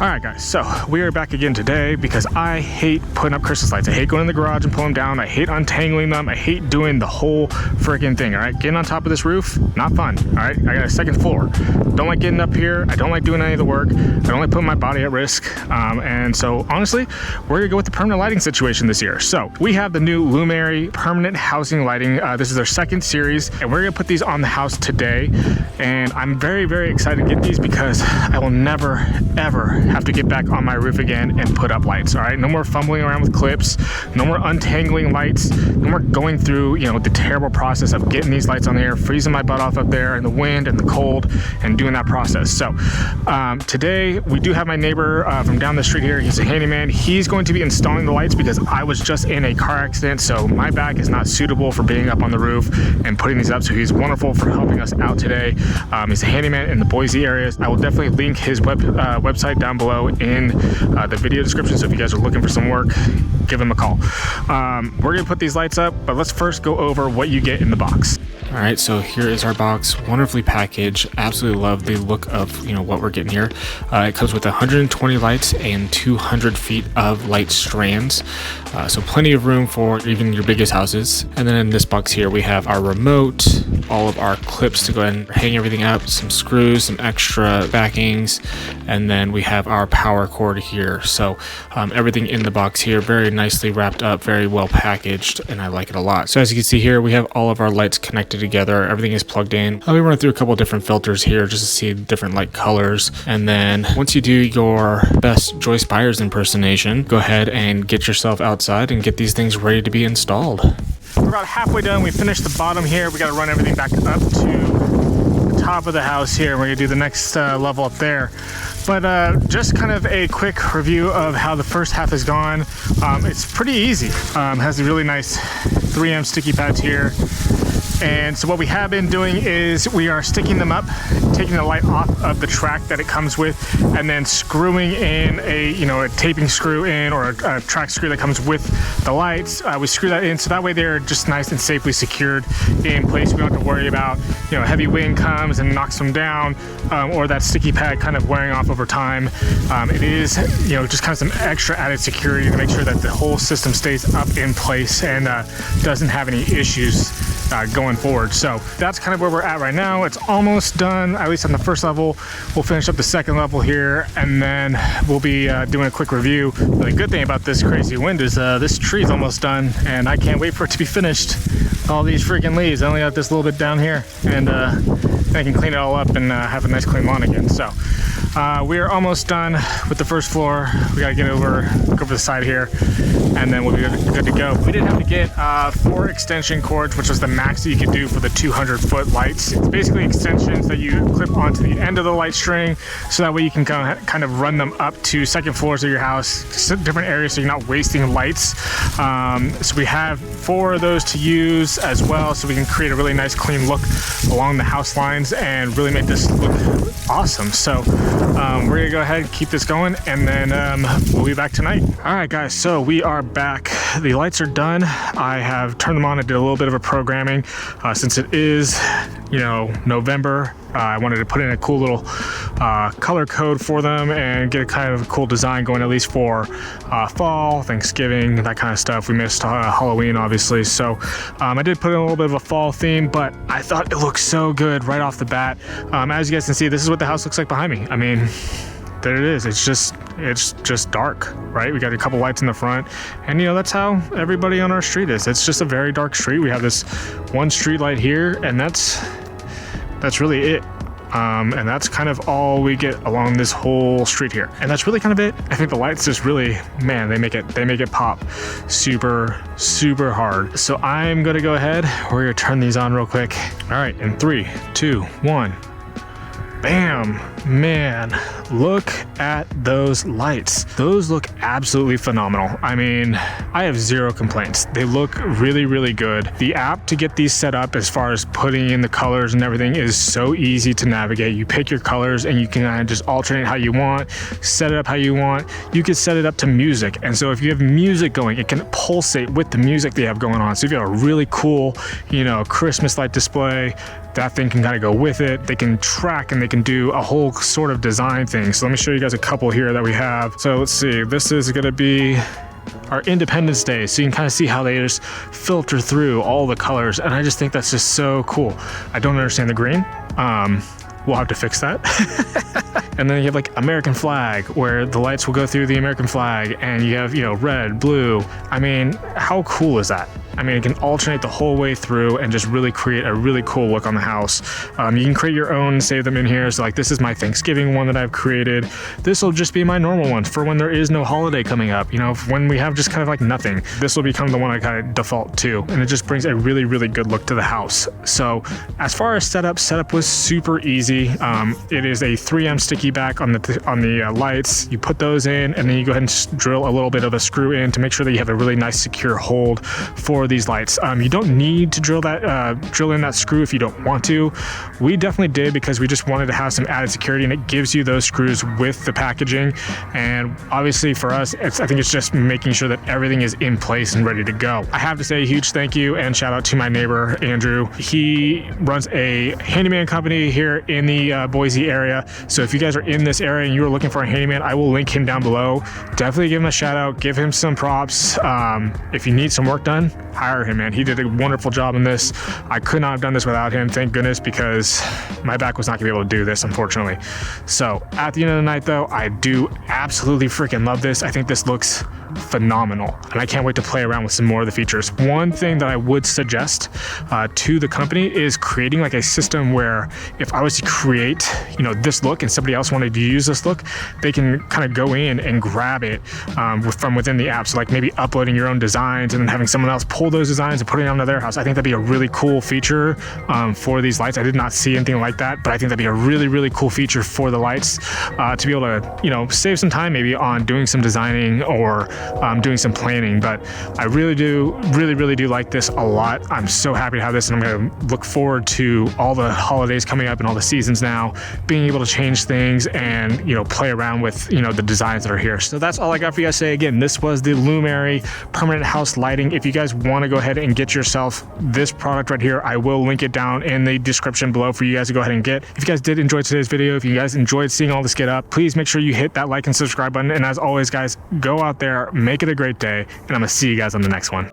Alright guys, so we are back again today because I hate putting up Christmas lights. I hate going in the garage and pulling them down. I hate untangling them. I hate doing the whole freaking thing, alright? Getting on top of this roof, not fun, alright? I got a second floor. Don't like getting up here. I don't like doing any of the work. I don't like putting my body at risk. And so honestly, we're gonna go with the permanent lighting situation this year. So we have the new Lumary Permanent Housing Lighting. This is their second series, and we're gonna put these on the house today. And I'm very, very excited to get these because I will never, ever have to get back on my roof again and put up lights. All right, no more fumbling around with clips, no more untangling lights, no more going through, you know, the terrible process of getting these lights on the air, freezing my butt off up there in the wind and the cold, and doing that process. So today we do have my neighbor from down the street here. He's a handyman. He's going to be installing the lights because I was just in a car accident, so my back is not suitable for being up on the roof and putting these up. So he's wonderful for helping us out today. He's a handyman in the Boise area. I will definitely link his website down below in the video description, so if you guys are looking for some work, give him a call. We're gonna put these lights up, but let's first go over what you get in the box. All right, so here is our box, wonderfully packaged. Absolutely love the look of, you know, what we're getting here. It comes with 120 lights and 200 feet of light strands, so plenty of room for even your biggest houses. And then in this box here, we have our remote, all of our clips to go ahead and hang everything up, some screws, some extra backings, and then we have our power cord here. So everything in the box here, very nicely wrapped up, very well packaged, and I like it a lot. So as you can see here, we have all of our lights connected together. Everything is plugged in. I'll be running through a couple different filters here just to see different light colors. And then once you do your best Joyce Byers impersonation, go ahead and get yourself outside and get these things ready to be installed. We're about halfway done. We finished the bottom here. We got to run everything back up to the top of the house here. We're gonna do the next level up there. But just kind of a quick review of how the first half has gone. It's pretty easy. Has a really nice 3M sticky pads here. And so what we have been doing is we are sticking them up, taking the light off of the track that it comes with, and then screwing in a taping screw in, or a track screw that comes with the lights. We screw that in so that way they're just nice and safely secured in place. We don't have to worry about, you know, heavy wind comes and knocks them down, or that sticky pad kind of wearing off over time. It is, you know, just kind of some extra added security to make sure that the whole system stays up in place and doesn't have any issues going forward. So that's kind of where we're at right now. It's almost done, at least on the first level. We'll finish up the second level here, and then we'll be doing a quick review. The good thing about this crazy wind is this tree is almost done, and I can't wait for it to be finished. All these freaking leaves. I only got this little bit down here, and I can clean it all up and have a nice clean lawn again. So we are almost done with the first floor. We got to go over the side here, and then we'll be good to go. We did have to get 4 extension cords, which was the max that you could do for the 200-foot lights. It's basically extensions that you clip onto the end of the light string, so that way you can kind of run them up to second floors of your house, different areas, so you're not wasting lights. So we have 4 of those to use as well, so we can create a really nice clean look along the house lines and really make this look awesome. So we're gonna go ahead and keep this going, and then we'll be back tonight. All right guys, so we are back. The lights are done. I have turned them on. I did a little bit of a programming since it is, you know, November. I wanted to put in a cool little color code for them and get a kind of a cool design going, at least for fall, Thanksgiving, that kind of stuff. We missed Halloween, obviously, so I did put in a little bit of a fall theme, but I thought it looked so good right off the bat. As you guys can see, this is what the house looks like behind me. I mean, there it is. It's just dark, right? We got a couple lights in the front, and you know, that's how everybody on our street is. It's just a very dark street. We have this one street light here, and that's really it. And that's kind of all we get along this whole street here, and that's really kind of it. I think the lights just really, man, they make it pop super hard. So I'm gonna go ahead, we're gonna turn these on real quick. All right, in 3, 2, 1. Bam! Man, look at those lights. Those look absolutely phenomenal. I mean, I have zero complaints. They look really good. The app to get these set up, as far as putting in the colors and everything, is so easy to navigate. You pick your colors and you can kind of just alternate how you want, set it up how you want. You can set it up to music, and so if you have music going, it can pulsate with the music they have going on. So if you have a really cool, you know, Christmas light display, that thing can kind of go with it. They can track and they can do a whole sort of design thing. So let me show you guys a couple here that we have. So let's see, this is gonna be our Independence Day, so you can kind of see how they just filter through all the colors, and I just think that's just so cool. I don't understand the green. We'll have to fix that. And then you have like American flag, where the lights will go through the American flag, and you have, you know, red, blue. I mean, how cool is that? I mean, it can alternate the whole way through and just really create a really cool look on the house. You can create your own, save them in here. So like, this is my Thanksgiving one that I've created. This will just be my normal one for when there is no holiday coming up. You know, when we have just kind of like nothing, this will become the one I kind of default to. And it just brings a really, really good look to the house. So as far as setup was super easy. It is a 3M sticky back on the lights. You put those in, and then you go ahead and drill a little bit of a screw in to make sure that you have a really nice secure hold for these lights. You don't need to drill in that screw if you don't want to. We definitely did, because we just wanted to have some added security, and it gives you those screws with the packaging. And obviously for us, I think it's just making sure that everything is in place and ready to go. I have to say a huge thank you and shout out to my neighbor, Andrew. He runs a handyman company here in the Boise area. So if you guys are in this area and you are looking for a handyman, I will link him down below. Definitely give him a shout out, give him some props. If you need some work done, hire him, man. He did a wonderful job in this. I could not have done this without him, thank goodness, because my back was not gonna be able to do this, unfortunately. So at the end of the night though, I do absolutely freaking love this. I think this looks phenomenal, and I can't wait to play around with some more of the features. One thing that I would suggest to the company is creating like a system where if I was to create, you know, this look and somebody else wanted to use this look, they can kind of go in and grab it from within the app. So like maybe uploading your own designs and then having someone else pull those designs and put it onto their house. I think that'd be a really cool feature for these lights. I did not see anything like that, but I think that'd be a really cool feature for the lights to be able to, you know, save some time maybe on doing some designing or doing some planning. But I really do like this a lot. I'm so happy to have this, and I'm gonna look forward to all the holidays coming up and all the seasons now, being able to change things and, you know, play around with, you know, the designs that are here. So that's all I got for you guys today. Again, this was the Lumary Permanent House Lighting. If you guys want to go ahead and get yourself this product right here, I will link it down in the description below for you guys to go ahead and get. If you guys did enjoy today's video, if you guys enjoyed seeing all this get up, please make sure you hit that like and subscribe button. And as always, guys, go out there, make it a great day, and I'm gonna see you guys on the next one.